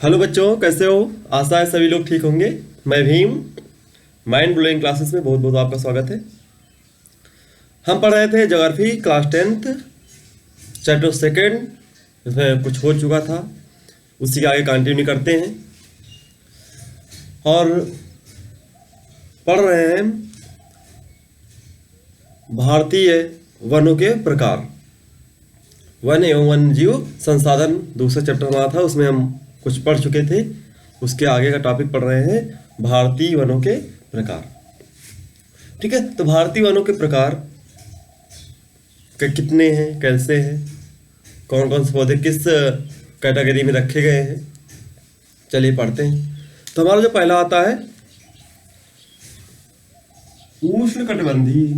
Hello बच्चों, कैसे हो? आशा है सभी लोग ठीक होंगे। मैं भीम, माइंड ब्लोइंग क्लासेस में बहुत बहुत आपका स्वागत है। हम पढ़ रहे थे geography class 10th chapter second. इसमें कुछ हो चुका था, उसी के आगे कंटिन्यू करते हैं और पढ़ रहे हैं भारतीय वनों के प्रकार। वन एवं वन्य जीव संसाधन दूसरा चैप्टर हमारा था, उसमें हम कुछ पढ़ चुके थे। उसके आगे का टॉपिक पढ़ रहे हैं भारतीय वनों के प्रकार। ठीक है, तो भारतीय वनों के प्रकार के कितने हैं, कैसे हैं, कौन कौन से पौधे किस कैटेगरी में रखे गए हैं, चलिए पढ़ते हैं। तो हमारा जो पहला आता है उष्णकटिबंधीय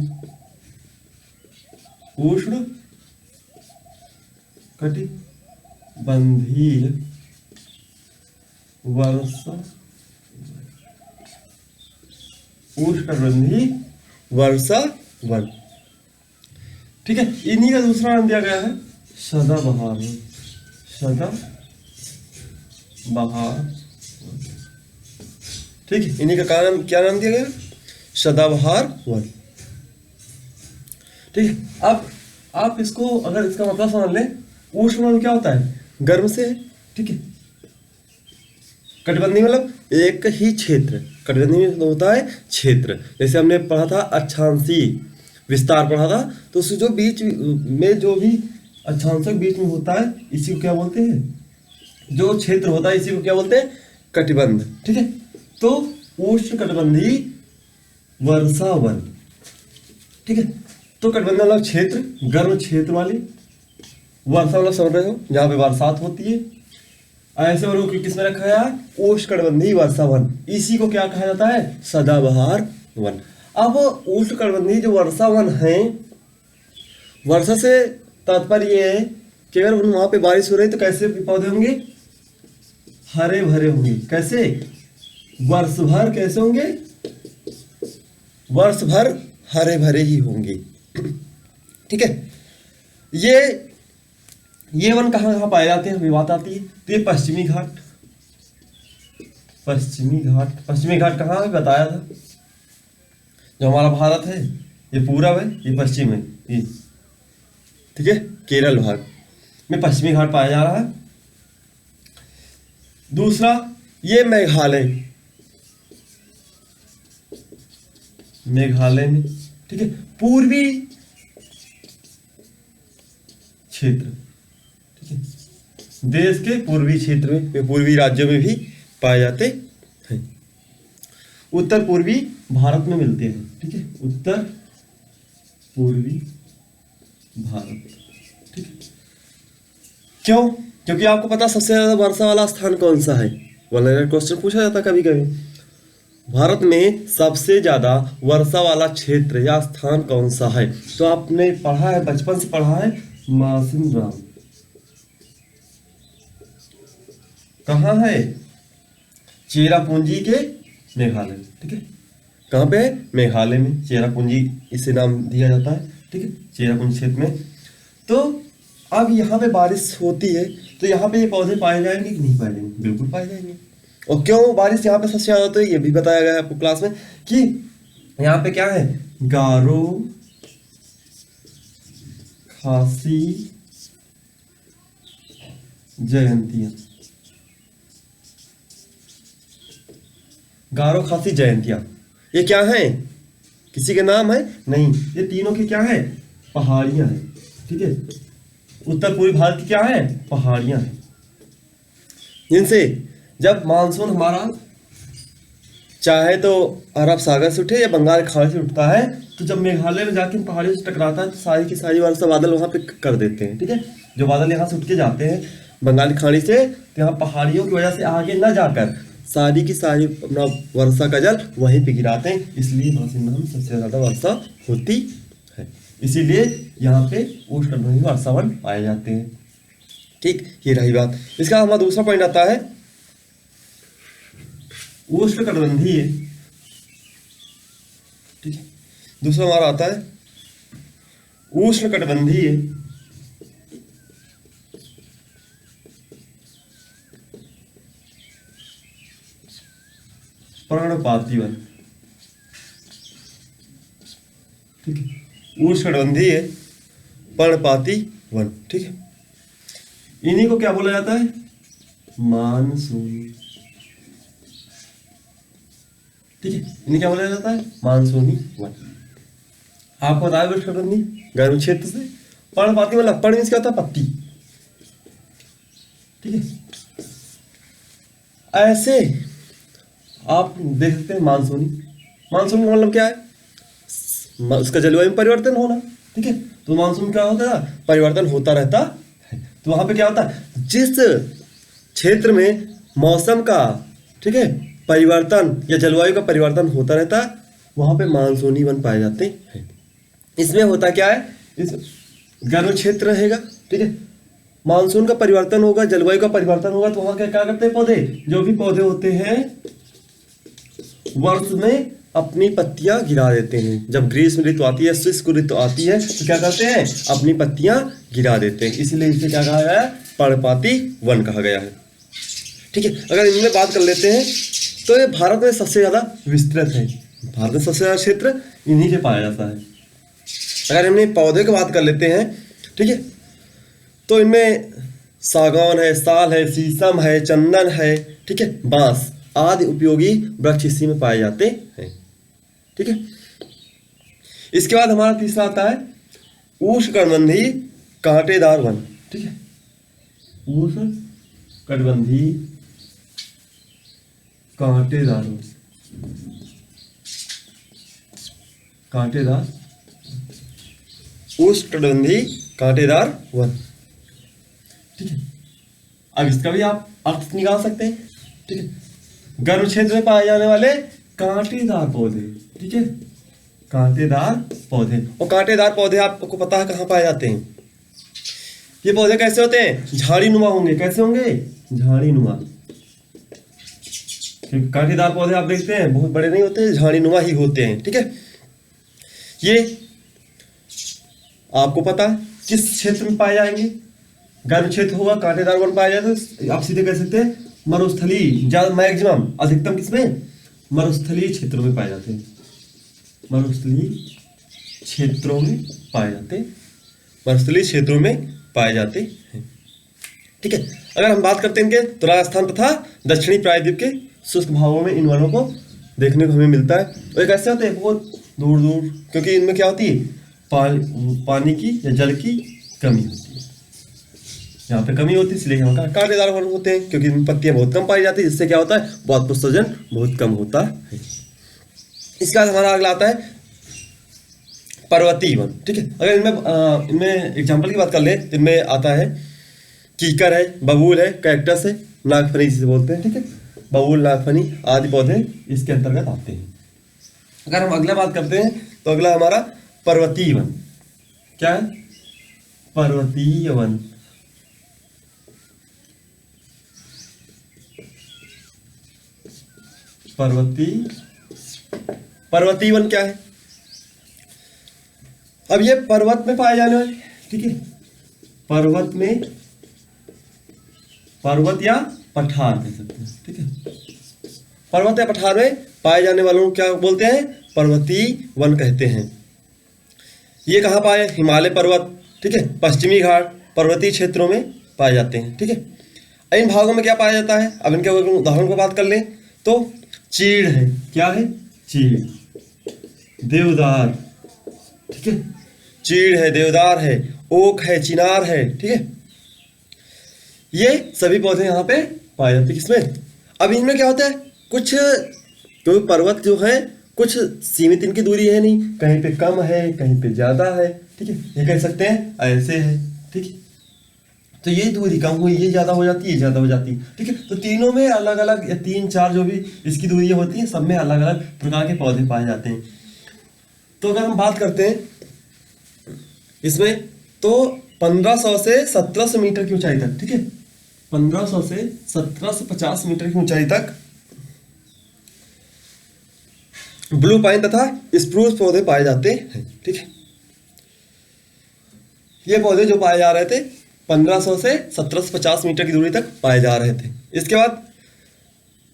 वर्षा वन। ठीक है, इन्हीं का दूसरा नाम दिया गया है सदाबहार। ठीक है, इन्हीं का क्या नाम दिया गया? सदाबहार वन। ठीक है, अब आप इसको अगर इसका मतलब समझ लें, उष्ण वन क्या होता है? गर्म से। ठीक है, कटिबंधी मतलब एक ही क्षेत्र। कटिबंधी में होता है क्षेत्र। जैसे हमने पढ़ा था अक्षांशीय विस्तार पढ़ा था, तो उससे जो बीच में जो भी अक्षांशों के बीच में होता है, इसी को क्या बोलते हैं? जो क्षेत्र होता है इसी को क्या बोलते हैं? कटिबंध। ठीक है, तो उष्ण कटिबंधीय वर्षा वन। ठीक है, तो कटिबंध मतलब क्षेत्र, गर्म क्षेत्र वाली। वर्षा मतलब समझ रहे हो, जहां पे बरसात होती है। ऐसे वनों को किसमें रखा गया? उष्णकटिबंधीय वर्षा वन। इसी को क्या कहा जाता है? सदाबहार वन। अब उष्णकटिबंधीय जो वर्षा वन है, वर्षा से तात्पर्य ये है कि अगर वहां पे बारिश हो रही तो कैसे पौधे होंगे? हरे भरे होंगे। कैसे? वर्ष भर कैसे होंगे? वर्ष भर हरे भरे ही होंगे। ठीक है, ये वन कहाँ कहाँ पाए जाते हैं, हमें बात आती है। तो ये पश्चिमी घाट कहाँ है बताया था? जो हमारा भारत है, ये पूरब है, ये पश्चिम है, ये। ठीक है, केरल भाग में पश्चिमी घाट पाया जा रहा है। दूसरा, ये मेघालय में। ठीक है, पूर्वी क्षेत्र। ठीक है, देश के पूर्वी क्षेत्र में, पूर्वी राज्यों में भी पाए जाते हैं। उत्तर पूर्वी भारत में मिलते हैं। ठीक है, उत्तर पूर्वी भारत। ठीक है, क्यों? क्योंकि आपको पता सबसे ज्यादा वर्षा वाला स्थान कौन सा है? क्वेश्चन पूछा जाता कभी कभी। भारत में सबसे ज्यादा वर्षा वाला क्षेत्र या स्थान कौन सा है? तो आपने पढ़ा है, बचपन से पढ़ा है, मासिनराम। कहाँ है? चेरापूंजी के मेघालय। ठीक है, कहाँ पे है? मेघालय में। चेरापूंजी इसे नाम दिया जाता है। ठीक है, चेरापूंजी क्षेत्र में। तो अब यहाँ पे बारिश होती है, तो यहाँ पे ये पौधे पाए जाएंगे कि नहीं पाए जाएंगे? बिल्कुल पाए जाएंगे। और क्यों बारिश यहाँ पे सबसे ज्यादा होती है, ये भी बताया गया है आपको क्लास में कि यहाँ पे क्या है? गारो, खासी, जयंतिया। गारो, खासी, जयंतिया, ये क्या है? किसी के नाम है? नहीं, ये तीनों की क्या है? पहाड़ियां हैं। ठीक है, उत्तर पूर्वी भारत की क्या है? पहाड़ियां हैं, जिनसे जब मानसून हमारा चाहे तो अरब सागर से उठे या बंगाल की खाड़ी से उठता है, तो जब मेघालय में जाके पहाड़ियों से टकराता है तो सारी की सारी वर्षा बादल वहां पे कर देते हैं। ठीक है, जो बादल यहाँ से उठ के जाते हैं बंगाल की खाड़ी से, तो यहाँ पहाड़ियों की वजह से आगे न जाकर सारी की सारी अपना वर्षा का जल वहीं पे गिराते हैं। इसलिए मानसून में सबसे ज्यादा वर्षा होती है, इसीलिए यहाँ पे उष्णकटिबंधीय वर्षा वन पाए जाते हैं। ठीक, ये रही बात। इसका हमारा दूसरा पॉइंट आता है उष्णकटिबंधीय। ठीक है, दूसरा हमारा आता है उष्णकटिबंधीय पर्णपाती वन, ठीक है, उष्णकटिबंधीय पर्णपाती वन, ठीक है। इन्हीं को क्या बोला जाता है? मानसूनी, ठीक है, इन्हें क्या बोला जाता है? मानसूनी वन। आपको बताया उष्णकटिबंधीय गर्म क्षेत्र से, पर्णपाती मतलब पर्ण मीन्स क्या होता है? पत्ती, ठीक है। ऐसे आप देख सकते हैं मानसूनी, मानसून का मतलब क्या है? उसका जलवायु में परिवर्तन होना, ठीक है। तो मानसून क्या होता है? परिवर्तन होता रहता है। तो वहां पे क्या होता है? जिस क्षेत्र में मौसम का, ठीक है, परिवर्तन या जलवायु का परिवर्तन होता रहता है, वहां पे मानसूनी वन पाए जाते हैं। इसमें होता क्या है? इस गर्म क्षेत्र रहेगा, ठीक है, मानसून का परिवर्तन होगा, जलवायु का परिवर्तन होगा, तो वहां क्या करते हैं? पौधे, जो भी पौधे होते हैं वर्ष में अपनी पत्तियां गिरा देते हैं। जब ग्रीष्म ऋतु आती है, शुष्क ऋतु आती है, तो क्या करते हैं? अपनी पत्तियां गिरा देते हैं। इसलिए इसे क्या कहा गया है? पर्णपाती वन कहा गया है, ठीक है। अगर इनमें बात कर लेते हैं तो ये भारत में सबसे ज्यादा विस्तृत है। भारत में सबसे ज्यादा क्षेत्र इन्हीं से पाया जाता है। अगर इनमें पौधे की बात कर लेते हैं, ठीक है, तो इनमें सागौन है, साल है, शीशम है, चंदन है, ठीक है, बांस आदि उपयोगी वृक्ष इसी में पाए जाते हैं, ठीक है। इसके बाद हमारा तीसरा आता है उष्णकटिबंधीय कांटेदार वन, ठीक है, उष्णकटिबंधीय कांटेदार वन, कांटेदार, उष्णकटिबंधीय कांटेदार वन, ठीक है। अब इसका भी आप अर्थ निकाल सकते हैं, ठीक है। गर्म क्षेत्र में पाए जाने वाले कांटेदार पौधे, ठीक है, कांटेदार पौधे। और कांटेदार पौधे आपको पता है कहाँ पाए जाते हैं? ये पौधे कैसे होते हैं? झाड़ी नुमा होंगे। कैसे होंगे? झाड़ी नुमा। कांटेदार पौधे आप देखते हैं बहुत बड़े नहीं होते, झाड़ी नुमा ही होते हैं, ठीक है। ये आपको पता है किस क्षेत्र में पाए जाएंगे? गर्म क्षेत्र होगा, कांटेदार वन पाया जाए तो आप सीधे कह सकते हैं मरुस्थलीय, ज्यादा मैक्सिमम अधिकतम किसमें? मरुस्थलीय क्षेत्रों में पाए जाते हैं, मरुस्थलीय क्षेत्रों में पाए जाते हैं, मरुस्थलीय क्षेत्रों में पाए जाते हैं, ठीक है। अगर हम बात करते हैं इनके, तो राजस्थान तथा दक्षिणी प्रायद्वीप के शुष्क भागों में इन वनों को देखने को हमें मिलता है। और ये कैसे होते हैं? बहुत दूर दूर, क्योंकि इनमें क्या होती है? पानी की या जल की कमी होती है। यहाँ पे कमी होती है, इसलिए यहाँ का कांटेदार वन होते हैं, क्योंकि इनमें पत्तियां बहुत कम पाई जाती है, जिससे क्या होता है? बहुत प्रसर्जन बहुत कम होता है। इसके बाद हमारा अगला आता है पर्वतीय वन, ठीक है। अगर इनमें एग्जाम्पल की बात कर ले, इनमें आता है कीकर है, बबूल है, कैक्टस है, नागफनी जिसे बोलते हैं, ठीक है, बबूल, नागफनी आदि पौधे इसके अंतर्गत आते हैं। अगर हम अगला बात करते हैं तो अगला हमारा पर्वतीय वन। क्या है? पर्वतीय वन, पर्वतीय वन क्या है? अब ये पर्वत में पाए जाने वाले, ठीक है, पर्वत में, पर्वत या पठार कह सकते हैं, ठीक है, पर्वत या पठार में पाए जाने वालों को क्या बोलते हैं? पर्वतीय वन कहते हैं। ये कहाँ पाए? हिमालय पर्वत, ठीक है, पश्चिमी घाट पर्वतीय क्षेत्रों में पाए जाते हैं, ठीक है। इन भागों में क्या पाया जाता है? अब इनके उदाहरण को बात कर लें तो चीड़ है, क्या है? चीड़, देवदार, ठीक है, चीड़ है, देवदार है, ओक है, चिनार है, ठीक है, ये सभी पौधे यहाँ पे पाए जाते हैं। किसमें? अब इनमें क्या होता है? कुछ, क्योंकि पर्वत जो है कुछ सीमित इनकी दूरी है नहीं, कहीं पे कम है, कहीं पे ज्यादा है, ठीक है, ये कह सकते हैं ऐसे है, ठीक है, तो ये दूरी कम हुई, ये ज्यादा हो जाती है, ज्यादा हो जाती है, ठीक है। तो तीनों में अलग अलग या 3-4 जो भी इसकी दूरियां होती हैं, सब में अलग अलग प्रकार के पौधे पाए जाते हैं। तो अगर हम बात करते हैं इसमें, तो 1500 से 1700 मीटर की ऊंचाई तक, ठीक है, 1500 से 1750 मीटर की ऊंचाई तक ब्लू पाइन तथा स्प्रूस पौधे पाए जाते हैं, ठीक है। ये पौधे जो पाए जा रहे थे 1500 से 1750 मीटर की दूरी तक पाए जा रहे थे। इसके बाद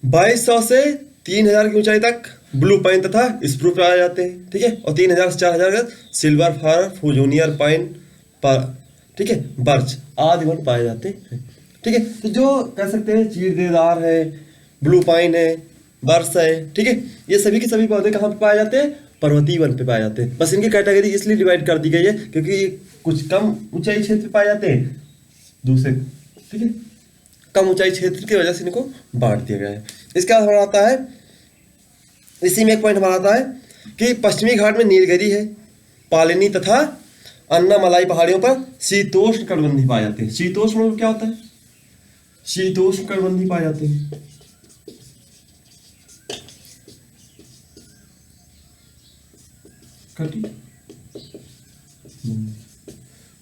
2200 से 3000 की ऊंचाई तक ब्लू पाइन तथा स्प्रूस पाए जाते हैं, ठीक है। और 3000 से 4000 का सिल्वर फर, फुजोनियर पाइन, ठीक है, बर्च आदि वन पाए जाते हैं, ठीक है। तो जो कह सकते हैं चीरदेदार है, ब्लू पाइन है, बर्च है, ठीक है, ये सभी के सभी पौधे कहाँ पे पाए जाते हैं? पर्वतीय वन पे पाए जाते हैं। बस इनकी कैटेगरी इसलिए डिवाइड कर दी गई है क्योंकि ये कुछ कम ऊंचाई क्षेत्र पे पाए जाते हैं, दूसरे, ठीक है, कम ऊंचाई क्षेत्र की वजह से इनको बांट दिया गया है। इसके बाद हमारा आता है, इसी में एक पॉइंट हमारा आता है कि पश्चिमी घाट में नीलगिरी है, पालिनी तथा अन्नामलाई पहाड़ियों पर शीतोष्ण कटिबंधीय पाए जाते हैं। शीतोष्ण मतलब क्या होता है? शीतोष्ण कटिबंधीय पाए जाते हैं।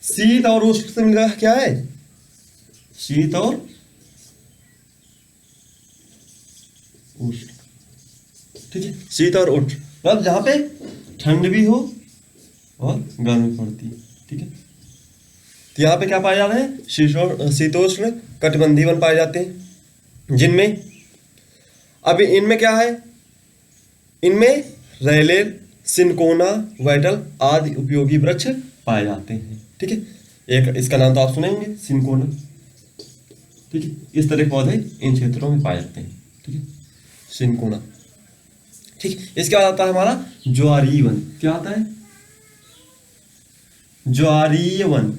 शीत और उष्ण से मिलकर क्या है? शीत और उष्ण, ठीक है, शीत और उष्ण मतलब जहां पे ठंड भी हो और गर्मी पड़ती है, ठीक है। तो यहाँ पे क्या पाए जाते हैं? शीतोष्ण कटिबंधीय वन पाए जाते हैं, जिनमें अब इनमें क्या है? इनमें रेलेर, सिनकोना, वाइटल आदि उपयोगी वृक्ष पाए जाते हैं, ठीक है। एक इसका नाम तो आप सुनेंगे, सिनकोना, ठीक है। इस तरह के पौधे इन क्षेत्रों में पाए जाते हैं, ठीक है, सिनकोना, ठीक। इसके बाद आता है हमारा ज्वारीय वन। क्या आता है? ज्वारीय वन,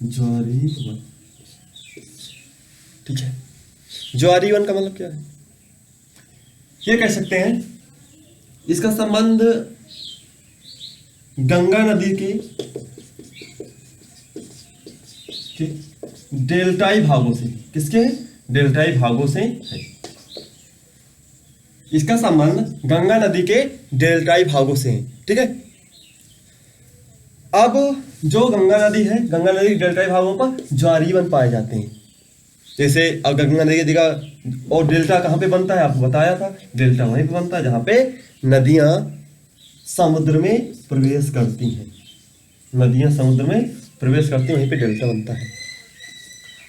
ज्वारीय वन, ठीक है। ज्वारीय वन का मतलब क्या है? ये कह सकते हैं इसका संबंध गंगा नदी के डेल्टाई भागों से, किसके? डेल्टाई भागों से है। इसका संबंध गंगा नदी के डेल्टाई भागों से है, ठीक है। अब जो गंगा नदी है, गंगा नदी के डेल्टाई भागों पर ज्वारीय वन पाए जाते हैं। जैसे अब गंगा नदी की जगह, और डेल्टा कहाँ पे बनता है? आपको बताया था, डेल्टा वहीं पे बनता है जहां पे नदियां समुद्र में प्रवेश करती हैं। नदियां समुद्र में प्रवेश करती हैं, वहीं पे डेल्टा बनता है।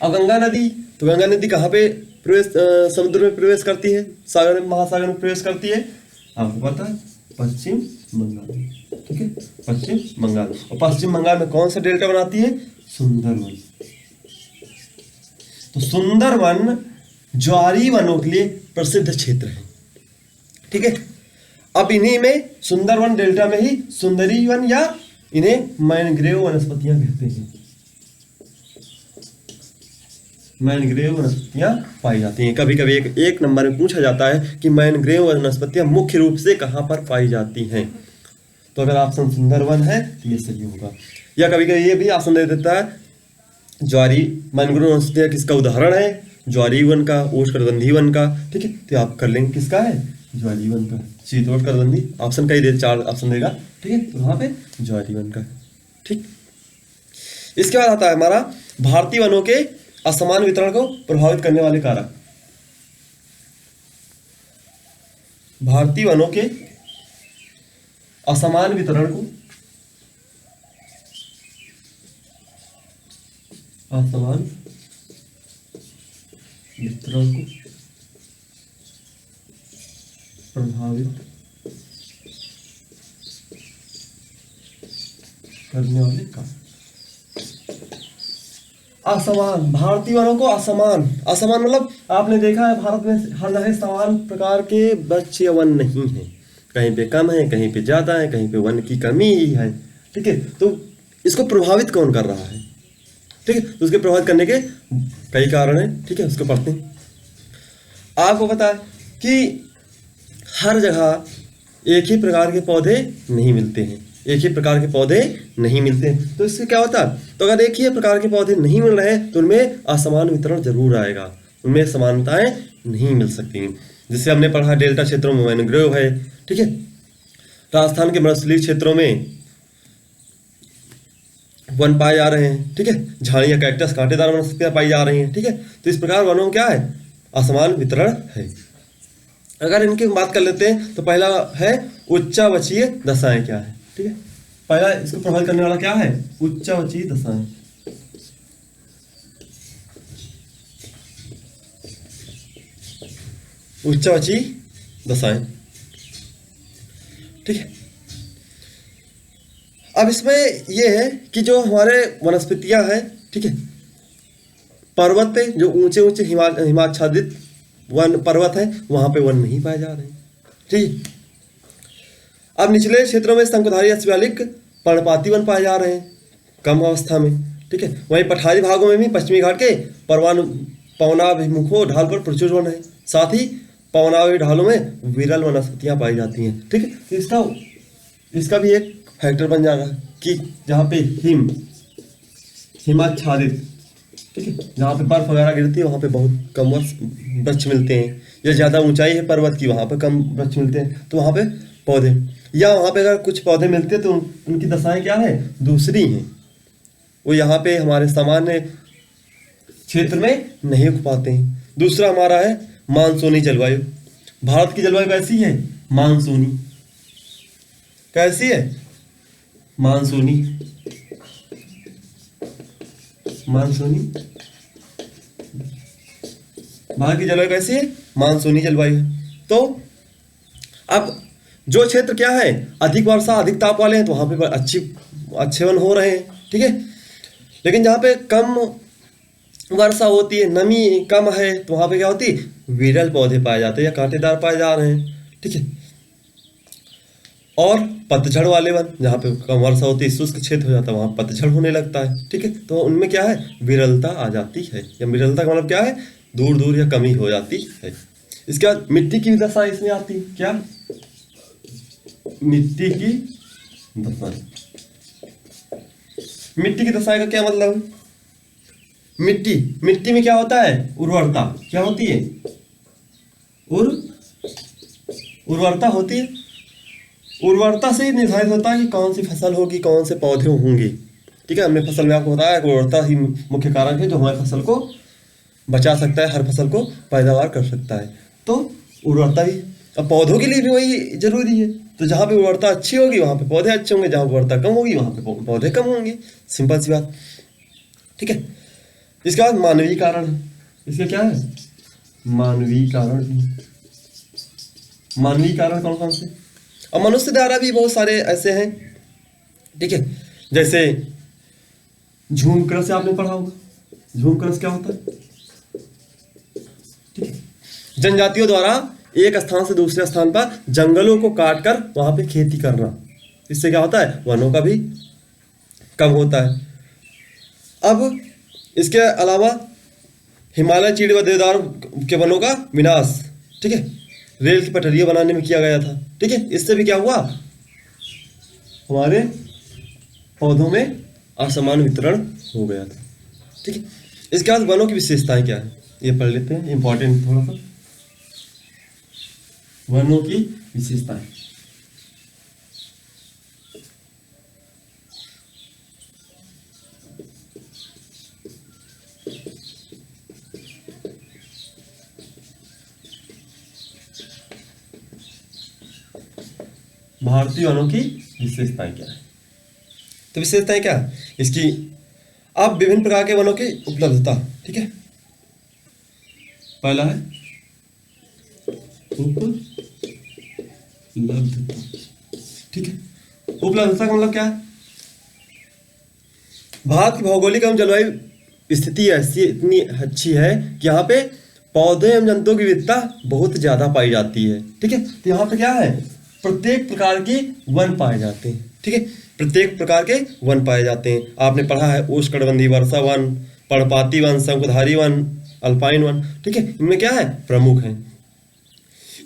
अब गंगा नदी, तो गंगा नदी कहाँ पे प्रवेश, समुद्र में प्रवेश करती है? सागर में, महासागर में प्रवेश करती है, आपको पता है, पश्चिम बंगाल में, ठीक है, पश्चिम बंगाल। और पश्चिम बंगाल में कौन सा डेल्टा बनाती है? सुंदरवन। तो सुंदरवन ज्वारीय वनों के लिए प्रसिद्ध क्षेत्र है, ठीक है। अब इन्हीं में सुंदरवन डेल्टा में ही सुंदरी वन या इन्हें मैनग्रोव वनस्पतियां कहते हैं। मैनग्रोव वनस्पतियां पाई जाती हैं। कभी कभी एक नंबर में पूछा जाता है कि मैनग्रोव वनस्पतियां मुख्य रूप से कहां पर पाई जाती हैं, तो अगर ऑप्शन सुंदरवन है तो ये सही होगा। या कभी कभी ये भी ऑप्शन दे देता है ज्वारी, मैनग्रोव वनस्पतियां किसका उदाहरण है? ज्वारीय वन का, उष्णकटिबंधीय वन का, ठीक है। तो आप कर लेंगे किसका है? ज्वारीय वन का। शीतोष्णकटिबंधीय ऑप्शन का ही दे, 4 ऑप्शन देगा, ठीक है, तो वहां पे ज्वारीय वन का, ठीक। इसके बाद आता है हमारा भारतीय वनों के असमान वितरण को प्रभावित करने वाले कारक। भारतीय वनों के असमान वितरण को, असमान वितरण को प्रभावित करने वाले कारक। असमान, भारतीय वनों को असमान, असमान मतलब आपने देखा है भारत में हर जगह समान प्रकार के वृक्ष या वन नहीं है, कहीं पे कम है, कहीं पे ज्यादा है, कहीं पे वन की कमी ही है, ठीक है। तो इसको प्रभावित कौन कर रहा है? ठीक है, तो उसके प्रभावित करने के कई कारण हैं, ठीक है, उसको पढ़ते हैं। आपको पता है कि हर जगह एक ही प्रकार के पौधे नहीं मिलते हैं, एक ही प्रकार के पौधे नहीं मिलते हैं। तो इससे क्या होता है? तो अगर एक ही प्रकार के पौधे नहीं मिल रहे हैं तो उनमें असमान वितरण जरूर आएगा, उनमें समानताएं नहीं मिल सकती। जिससे हमने पढ़ा डेल्टा क्षेत्रों में मैनग्रोव है, ठीक है, राजस्थान के मरुस्थलीय क्षेत्रों में वन पाए जा रहे हैं, ठीक है, झाड़ियां, कैक्टस, कांटेदार वनस्पतियां पाई जा रही हैं, ठीक है। तो इस प्रकार वनों में क्या है? असमान वितरण है। अगर इनकी बात कर लेते हैं तो पहला है उच्चावचीय दशाएं क्या है, ठीक है। पहला इसको प्रभावित करने वाला क्या है? उच्चावचीय दशाएं। उच्चवाची दशाएं। ठीक है, अब इसमें यह है कि जो हमारे वनस्पतियां हैं, ठीक है, पर्वत पे जो ऊंचे ऊंचे हिमाच्छादित वन पर्वत है वहां पे वन नहीं पाए जा रहे हैं। ठीक, अब निचले क्षेत्रों में शंकुधारी या शिवालिक पर्णपाती वन पाए जा रहे हैं कम अवस्था में। ठीक है, वहीं पठारी भागों में भी पश्चिमी घाट के पवनाभिमुखों ढाल पर प्रचुर वन है। साथ ही पवनाभि ढालों में विरल वनस्पतियां पाई जाती हैं। ठीक है, तो इसका भी एक फैक्टर बन जाएगा कि जहाँ पे हिमाच्छादित, ठीक है, जहाँ पे बर्फ वगैरह गिरती है वहाँ पे बहुत कम वृक्ष मिलते हैं, या ज़्यादा ऊंचाई है पर्वत की वहाँ पे कम वृक्ष मिलते हैं, तो वहाँ पे पौधे, या वहाँ पे अगर कुछ पौधे मिलते हैं तो उनकी दशाएं क्या है, दूसरी हैं, वो यहाँ पे हमारे सामान्य क्षेत्र में नहीं उग पाते हैं। दूसरा हमारा है मानसूनी जलवायु। भारत की जलवायु कैसी है, मानसूनी। कैसी है, मानसूनी। मानसूनी भारत की जलवायु कैसी है, मानसूनी जलवायु है। तो अब जो क्षेत्र क्या है अधिक वर्षा अधिक ताप वाले हैं तो वहां पे अच्छे वन हो रहे हैं। ठीक है, लेकिन जहाँ पे कम वर्षा होती है, नमी कम है, तो वहां पे क्या होती है, विरल पौधे पाए जाते हैं या कांटेदार पाए जा रहे हैं। ठीक है, और पतझड़ वाले वन, जहाँ पे कम वर्षा होती है, शुष्क क्षेत्र हो जाता है, वहां पतझड़ होने लगता है। ठीक है, तो उनमें क्या है, विरलता आ जाती है, या विरलता का मतलब क्या है, दूर दूर या कमी हो जाती है। इसके बाद मिट्टी की दशा इसमें आती है। क्या, मिट्टी की दशा। मिट्टी की दशा का क्या मतलब, मिट्टी में क्या होता है, उर्वरता। क्या होती है, उर्वरता होती है। उर्वरता से निर्धारित होता है कि कौन सी फसल होगी, कौन से पौधे होंगे। ठीक है, हमने फसल में आपको बताया उर्वरता ही मुख्य कारक है जो हमारी फसल को बचा सकता है, हर फसल को पैदावार कर सकता है। तो उर्वरता भी, अब पौधों के लिए भी वही जरूरी है। तो जहाँ पे उर्वरता अच्छी होगी वहाँ पे पौधे अच्छे होंगे, जहाँ उर्वरता कम होगी वहाँ पे पौधे कम होंगे, सिंपल सी बात। ठीक है, इसके बाद मानवीय कारण है। इसके क्या है, मानवीय कारण। मानवीय कारण कौन कौन से, और मनुष्य द्वारा भी बहुत सारे ऐसे हैं। ठीक है, जैसे झूम कृषि आपने पढ़ा होगा। झूम कृषि क्या होता है, ठीक है, जनजातियों द्वारा एक स्थान से दूसरे स्थान पर जंगलों को काटकर वहां पे खेती करना। इससे क्या होता है, वनों का भी कम होता है। अब इसके अलावा हिमालय चीड़ व देवदार के वनों का विनाश, ठीक है, रेल की पटरियां बनाने में किया गया था। ठीक है, इससे भी क्या हुआ, हमारे पौधों में असमान वितरण हो गया था। ठीक है, इसके बाद वनों की विशेषताएं क्या है ये पढ़ लेते हैं, इंपॉर्टेंट थोड़ा सा। वनों की विशेषताएं, भारतीय वनों की विशेषताएं क्या है। तो विशेषताएं क्या है इसकी, अब विभिन्न प्रकार के वनों की उपलब्धता। ठीक है, पहला है उपलब्धता। ठीक है, उपलब्धता का मतलब क्या है, भारत की भौगोलिक एवं जलवायु स्थिति ऐसी इतनी अच्छी है कि यहाँ पे पौधे एवं जंतुओं की विविधता बहुत ज्यादा पाई जाती है। ठीक है, तो यहाँ पे क्या है, प्रत्येक प्रकार के वन पाए जाते हैं। ठीक है, प्रत्येक प्रकार के वन पाए जाते हैं। आपने पढ़ा है उष्णकटिबंधीय वर्षा वन, पर्णपाती वन, शंकुधारी वन, अल्पाइन वन। ठीक है, इनमें क्या है, प्रमुख है।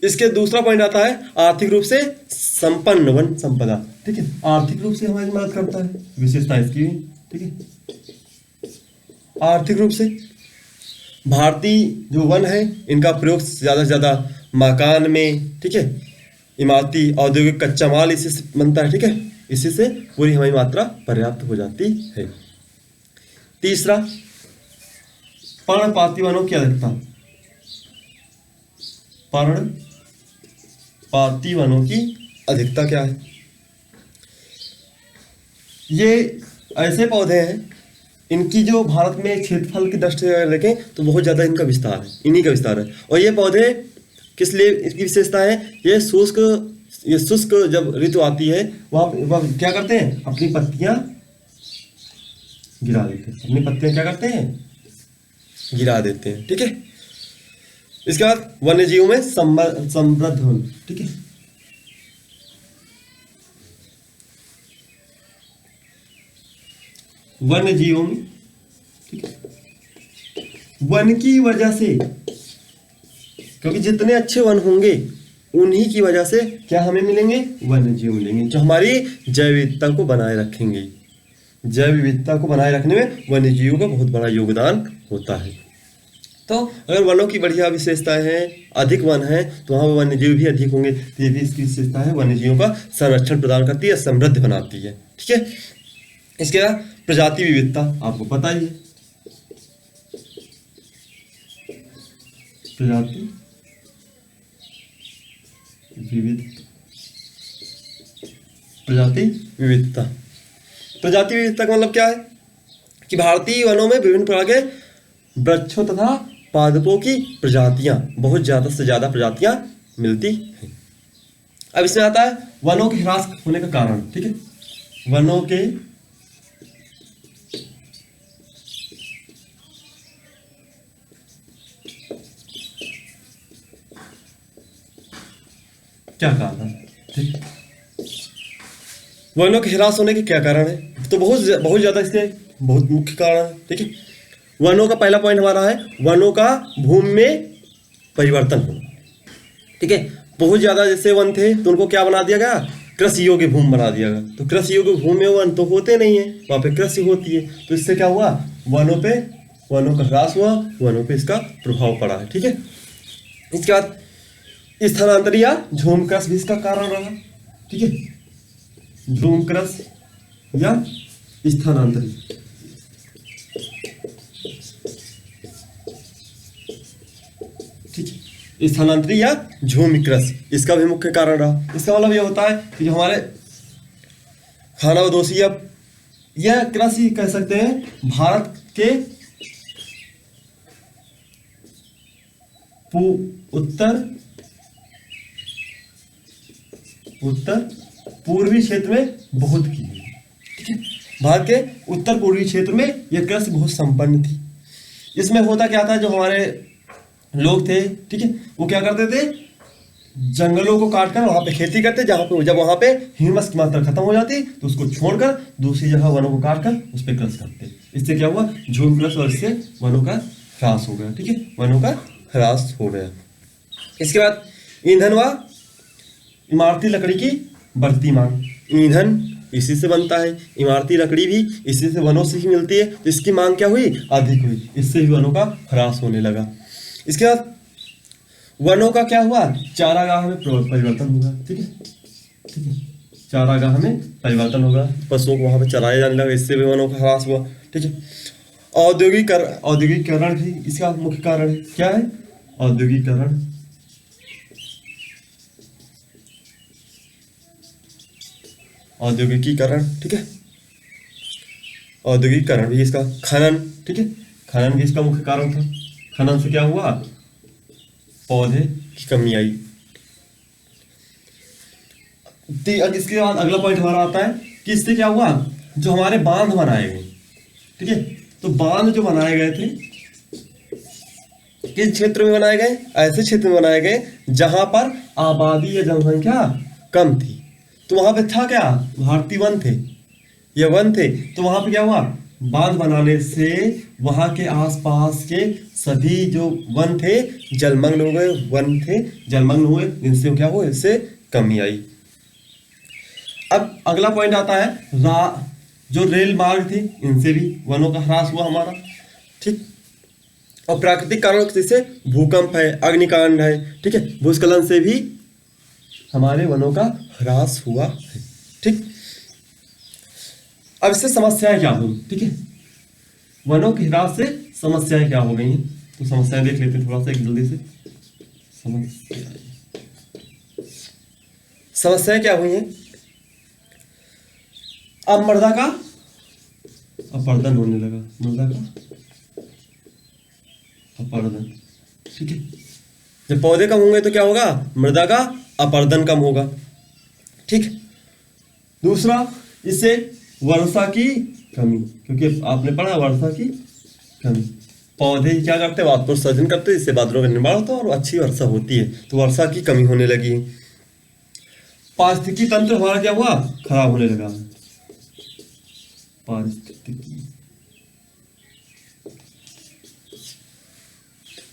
इसके दूसरा पॉइंट आता है आर्थिक रूप से संपन्न वन संपदा। ठीक है, आर्थिक रूप से हमारी मदद करता है, विशेषता इसकी। ठीक है, आर्थिक रूप से भारतीय जो वन है इनका प्रयोग ज्यादा से ज्यादा मकान में, ठीक है, इमारती औद्योगिक कच्चा माल इसी से बनता है। ठीक है, इसी से पूरी हमारी मात्रा पर्याप्त हो जाती है। तीसरा, पर्णपाती वनों की अधिकता। पर्णपाती वनों की अधिकता क्या है, ये ऐसे पौधे हैं इनकी जो भारत में क्षेत्रफल की दृष्टि से देखें तो बहुत ज्यादा इनका विस्तार है, इन्हीं का विस्तार है। और ये पौधे किस लिए इसकी विशेषता है? ये शुष्क जब ऋतु आती है वह क्या करते हैं, अपनी पत्तियां गिरा देते हैं, अपनी पत्तियां क्या करते हैं, गिरा देते हैं। ठीक है, इसके बाद वन्य जीवों में समृद्ध होना। ठीक है, वन्य जीवों में, ठीक है, वन की वजह से, क्योंकि जितने अच्छे वन होंगे उन्हीं की वजह से क्या हमें मिलेंगे, वन्य जीव मिलेंगे, जो हमारी जैव विविधता को बनाए रखेंगे। जैव विविधता को बनाए रखने में वन्य जीवों का बहुत बड़ा योगदान होता है। तो अगर वनों की बढ़िया विशेषताएं हैं, अधिक वन है, तो वहाँ वन्य जीव भी अधिक होंगे। तो ये भी इसकी विशेषता है, वन्य जीवों का संरक्षण प्रदान करती है, समृद्ध बनाती है। ठीक है, इसके बाद प्रजाति विविधता आपको पता ही है, प्रजाति विविधता, प्रजाति विविधता। प्रजाति विविधता का मतलब क्या है कि भारतीय वनों में विभिन्न प्रकार के वृक्षों तथा पादपों की प्रजातियां, बहुत ज्यादा से ज्यादा प्रजातियां मिलती हैं। अब इसमें आता है वनों के ह्रास होने का कारण। ठीक है, वनों के क्या कारण है? ठीक, वनों के ह्रास होने के क्या कारण है? तो बहुत ज्यादा इसके बहुत मुख्य कारण है। ठीक है, वनों का पहला पॉइंट हमारा है वनों का भूमि में परिवर्तन होना। ठीक है, बहुत ज्यादा जैसे वन थे तो उनको क्या बना दिया गया, कृषि योग्य भूमि बना दिया गया। तो कृषि योग्य भूमि में वन तो होते नहीं है, वहां पे कृषि होती है, तो इससे क्या हुआ, वनों का ह्रास हुआ, वनों पे इसका प्रभाव पड़ा है। ठीक है, इसके बाद स्थानांतरी या झूमक्रस भी इसका कारण रहा। ठीक है, झूमक्रस या स्थानांतरी, ठीक है, स्थानांतरी या झूमक्रस इसका भी मुख्य कारण रहा। इसका मतलब ये होता है कि जो हमारे खानाबदोशी या कृषि कह सकते हैं, भारत के उत्तर पूर्वी क्षेत्र में बहुत की है। ठीक है, भारत के उत्तर पूर्वी क्षेत्र में यह कृषि बहुत संपन्न थी। इसमें होता क्या था, जो हमारे लोग थे, ठीक है, वो क्या करते थे, जंगलों को काटकर वहां पे खेती करते, जब वहां पे ह्यूमस की मात्रा खत्म हो जाती तो उसको छोड़कर दूसरी जगह वनों को काटकर उस पर कृषि करते। इससे क्या हुआ, झूम कृषि, और इससे वनों का ह्रास हो गया। ठीक है, वनों का ह्रास हो गया। इसके बाद ईंधन व इमारती लकड़ी की बढ़ती मांग। ईंधन इसी से बनता है, इमारती लकड़ी भी इसी से, वनों से ही मिलती है, तो इसकी मांग क्या हुई, अधिक हुई, इससे भी वनों का ह्रास होने लगा। इसके बाद वनों का क्या हुआ, चारागाह में परिवर्तन होगा। ठीक है, ठीक है, चारागाह में परिवर्तन होगा, पशुओं को वहां पर चराया जाने लगा, इससे भी वनों का ह्रास हुआ। ठीक है, औद्योगिकरण भी इसका मुख्य कारण है। क्या है, औद्योगिकरण, औद्योगिकीकरण। ठीक है, औद्योगिकरण भी इसका, खनन, ठीक है, खनन भी इसका मुख्य कारण था। खनन से क्या हुआ, पौधे की कमी आई। इसके बाद अगला पॉइंट हमारा आता है कि इससे क्या हुआ, जो हमारे बांध बनाए गए, ठीक है, तो बांध जो बनाए गए थे किस क्षेत्र में बनाए गए, ऐसे क्षेत्र में बनाए गए जहां पर आबादी या जनसंख्या कम थी। तो वहां पे था क्या, भारतीय वन थे, ये वन थे, तो वहां पे क्या हुआ, बांध बनाने से वहां के आसपास के सभी जो वन थे जलमग्न हो गए, वन थे जलमग्न हुए, जिनसे क्या हुआ, इससे कमी आई। अब अगला पॉइंट आता है जो रेल मार्ग थे, इनसे भी वनों का ह्रास हुआ हमारा। ठीक, और प्राकृतिक कारणों जैसे भूकंप है, अग्निकांड है, ठीक है, भूस्खलन से भी हमारे वनों का ह्रास हुआ है। ठीक, अब इससे समस्याएं क्या हुई, ठीक है, वनों के ह्रास से समस्याएं क्या हो गई हैं, तो समस्याएं देख लेते हैं थोड़ा सा एक जल्दी से। समस्याएं क्या हुई हैं, अब मृदा का अपरदन होने लगा, मृदा का अपरदन। ठीक है, जब पौधे कम होंगे तो क्या होगा, मृदा का अपरदन कम होगा। ठीक। दूसरा, इससे वर्षा की कमी, क्योंकि आपने पढ़ा वर्षा की कमी। पौधे क्या करते हैं, वाष्पोत्सर्जन करते हैं, इससे बादलों का निर्माण होता है और अच्छी वर्षा होती है, तो वर्षा की कमी होने लगी। पारिस्थितिकी तंत्र हमारा क्या हुआ, खराब होने लगा।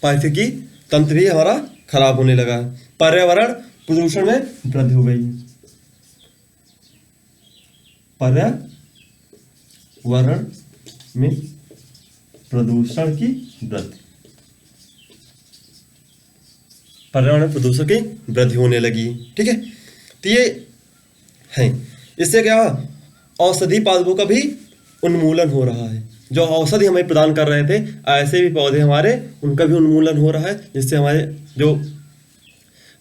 पारिस्थितिकी तंत्र भी हमारा खराब होने लगा। पर्यावरण प्रदूषण में वृद्धि हो गई। पर्यावरण में प्रदूषण की वृद्धि, पर्यावरण में प्रदूषण की वृद्धि होने लगी। ठीक है, तो ये है। इससे क्या, औषधि पादपों का भी उन्मूलन हो रहा है। जो औषधि हमें प्रदान कर रहे थे, ऐसे भी पौधे हमारे, उनका भी उन्मूलन हो रहा है, जिससे हमारे जो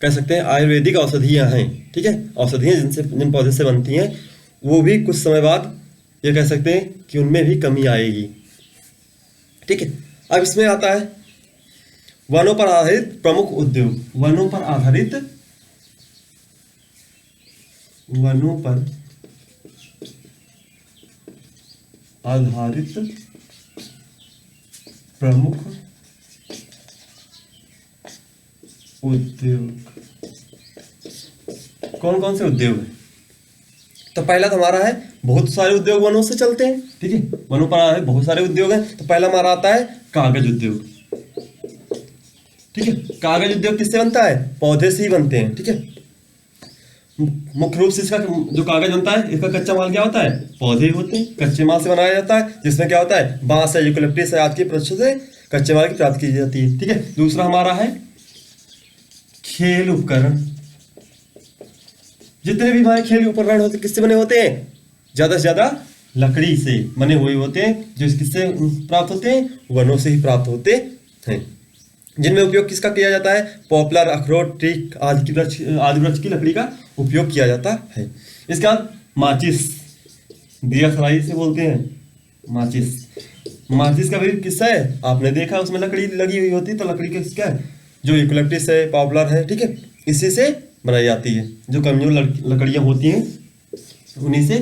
कह सकते हैं आयुर्वेदिक औषधियाँ हैं, ठीक है, औषधियाँ जिन पौधे से बनती हैं, वो भी कुछ समय बाद ये कह सकते हैं कि उनमें भी कमी आएगी। ठीक है, अब इसमें आता है वनों पर आधारित प्रमुख उद्योग। वनों पर आधारित प्रमुख उद्योग कौन कौन से उद्योग है? तो पहला तो हमारा है, बहुत सारे उद्योग वनों से चलते हैं। ठीक है, वनों पर आधारित बहुत सारे उद्योग हैं। तो पहला हमारा आता है कागज उद्योग। ठीक है, कागज उद्योग किससे बनता है, पौधे से ही बनते हैं। ठीक है, मुख्य रूप से इसका जो कागज बनता है, इसका कच्चा माल क्या होता है, पौधे होते हैं, कच्चे माल से बनाया जाता है, जिसमें क्या होता है, बांस है, यूकेलिप्टस है, आदि के वृक्षों से कच्चे माल की प्राप्ति की जाती है। ठीक है, दूसरा हमारा है खेल उपकरण। जितने भी हमारे खेल उपकरण होते हैं, किससे बने होते हैं, ज्यादा से ज्यादा लकड़ी से बने हुए होते हैं। जो किससे प्राप्त होते हैं, वनों से ही प्राप्त होते हैं, जिनमें उपयोग किसका किया जाता है, पॉपुलर, अखरोट, टीक आदि वृक्ष की लकड़ी का उपयोग किया जाता है। इसके बाद माचिस, दिया सलाई से बोलते हैं माचिस का भी किस्सा है, आपने देखा, उसमें लकड़ी लगी हुई होती है, तो लकड़ी किसका है, जो यूकेलिप्टस है, पॉपुलर है, ठीक है, इसी से बनाई जाती है। जो कमजोर लकड़ियां होती हैं उन्हीं से।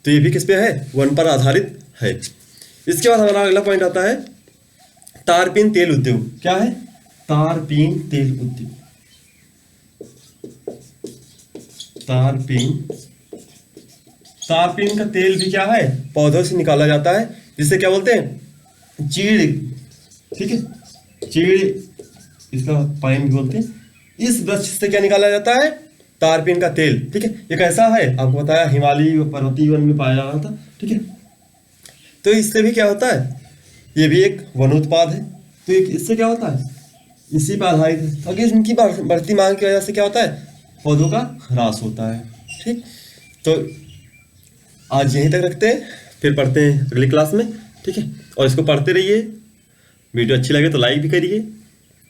तो ये भी किस पे है, वन पर आधारित है। इसके बाद हमारा अगला पॉइंट आता है तारपीन तेल उद्योग। क्या है, तारपीन तेल उद्योग। तारपीन का तेल भी क्या है, पौधों से निकाला जाता है, जिसे क्या बोलते हैं, चीड़। ठीक है, चीड़, इसका पाइन भी बोलते हैं। इस वृक्ष से क्या निकाला जाता है, तारपीन का तेल। ठीक है, ये कैसा है, आपको बताया हिमालयी पर्वतीय वन में पाया जा रहा था। ठीक है, तो इससे भी क्या होता है, ये भी एक वनोत्पाद है। तो इससे क्या होता है, इसी पर आधारित है। तो अगर इनकी बढ़ती मांग की वजह से क्या होता है, पौधों का ह्रास होता है। ठीक, तो आज यहीं तक रखते हैं, फिर पढ़ते हैं अगली क्लास में। ठीक है, और इसको पढ़ते रहिए, वीडियो अच्छी लगे तो लाइक भी करिए।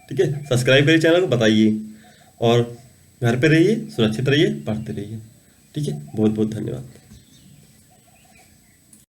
ठीक है, सब्सक्राइब करिए चैनल को, बताइए, और घर पे रहिए, सुरक्षित रहिए, पढ़ते रहिए। ठीक है, बहुत बहुत धन्यवाद।